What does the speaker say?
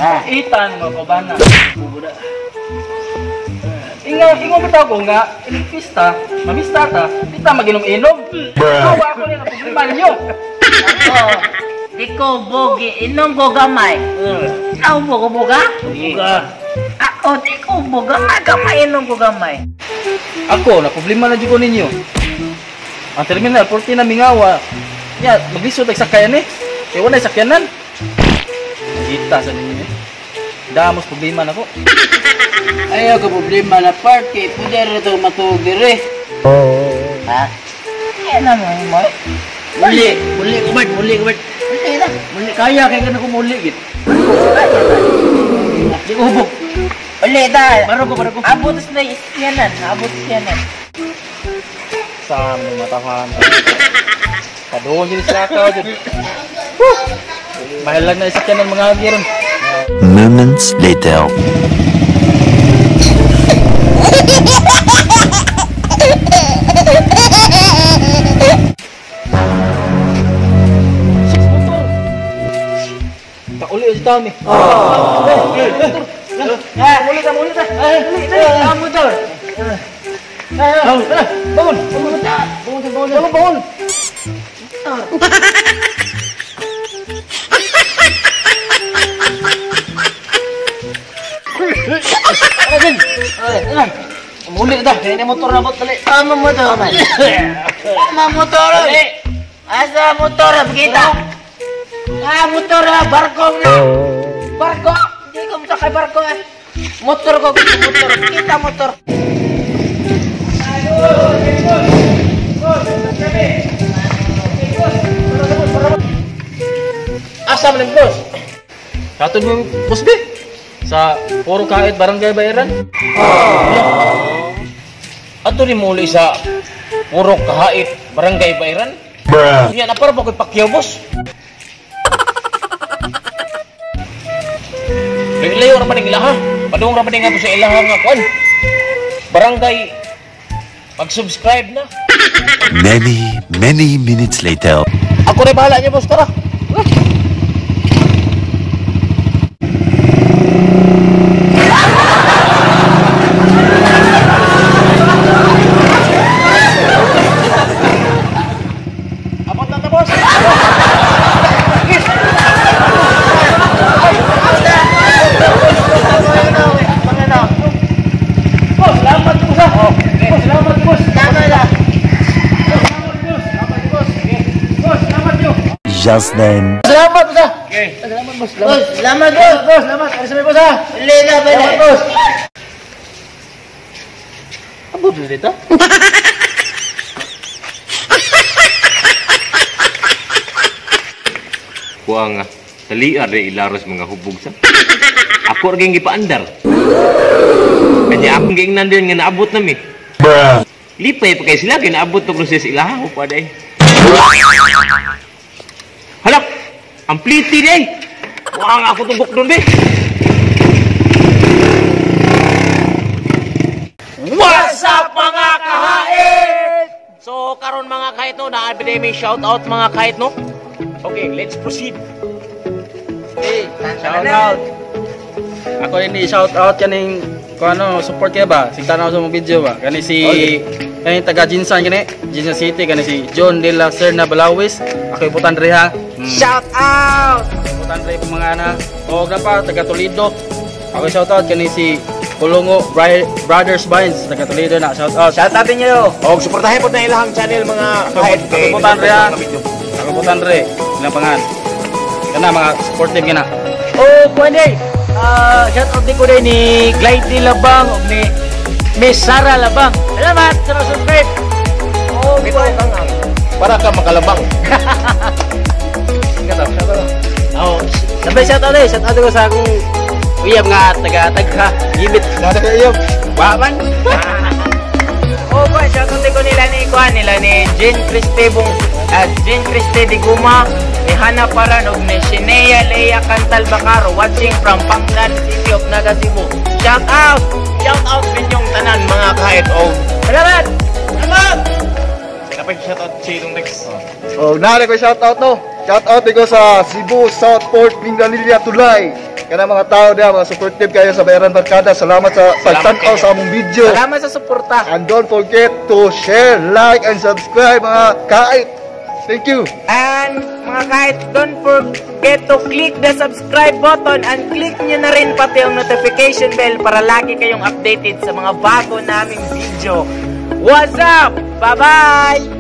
Itan mga kabana. Ingon bitaw ko nga, ining pista, mamista ta, kita maginom-inom. Kawa ako nila problema ninyo. Di ko bogi, inom ko gamay. Aw mo ko boga? Boga. Ako di ko boga, gamay inom ko gamay. Ako, na problema na dyan ko ninyo. Ang terminal, 40 na mingawa. Ya, maglisod ang sakayan eh. Kaya wala yung sakyanan. Kita sa ninyo eh. Damos problema na ko. Ayaw ka problema na party. Pwede rin ito matugir eh. Ha? Kaya naman mo. Muli kumart. Muli na. Muli kaya kaya ka na kumuli git. Di ko hubog. Uli ta. Baro ko. Abot na isyanan. Saan mo matahan. Kadoon dyan sila ka dyan. Mahal lang na isakyan ng mga agiron. Moments later. Uli si Tommy. Muli ka. Motor. Bangun. Muli ka. Kaya motor na bot dali. Motor. Asa motor kita? Motor barko na. Barko. Hindi ko sakay barko eh. Motor ko motor. Kita motor. Asa man bos? Katod mo bos be? Sa Puro Kahit Barangay Bayaran? Ato ni muli sa Puro Kahit Barangay Bayaran? Yan na para ko'y pakyaw bos. Layo ra maning ilaha. Padung ra maning ato sa ilaha nga kuan. Barangay mag-subscribe na. Many minutes later. Ako rin bahala niya, boss. Tara. Abot na ta, boss. Boss, salamat po sa. Boss, salamat boss. Tama na. Just then. Salamat boss. Okay. Salamat boss. Boss, salamat boss. Boss, salamat. Alis na boss ha. Uli na ba Salamat boss. Abot na dito. Kuha nga, taliar rin ilaros mga hubog sa. Ako rin gipaandar. Kanya akong ging nandun nga naabot namin. Lipay pa kayo sila, kaya naabot na proses ilaha ko pa day. Halak! Ang pliti day! Kuha nga ako tumbok doon day. What's up mga kahait? So karon mga kahit no, na-abide may shout out mga kahit no. Okay, let's proceed. Hey, shout out. Ako rin i-shout out kaning kung ano, support kayo ba? Sigtanaw sa mga video ba? Kani si kani taga Jinsan kani, Jinsan City kani si John de la Serna Balawis. Ako iputan rin ha. Shout out! Iputan rin mga ana. O na pa taga Toledo. Ako shout out kani si Kulungo Brothers Vines taga Toledo na. Shout out. Shout out niyo! O, suportahin po na ilang channel mga kahit. Ako iputan rin ha. Ako iputan rin. Ilang pangan. Kana mga supportive kana. Oh, pwede! Shout out din ko din ni Glidey Labang o ni Miss Sarah Labang. Salamat sa subscribe. Oh, Para ka makalabang. oh, sabay shout out shout out ko sa akong uyab nga taga-tagha. Gibit. Taga-uyab. Waman. Oh, boy, shout out din ko nila ni Jean Criste de Guma, ni Hana Paran og ni Shinea Leia Cantal Bacaro watching from Panglan City of Naga Cebu. Shout out ninyong tanan mga kahit o. Salamat! Salamat! Dapat shout out si itong next. Oh, nari ko shout out no. Shout out ko sa Cebu, Southport, Mindanilla, Tulay. Kana mga tao diya, mga supportive kayo sa Bayaran Barkada. Salamat sa pagtanaw sa among video. Salamat sa suporta. And don't forget to share, like, and subscribe mga kahit. Thank you. And mga kahit, don't forget to click the subscribe button and click nyo na rin pati yung notification bell para lagi kayong updated sa mga bago naming video. What's up? Bye-bye!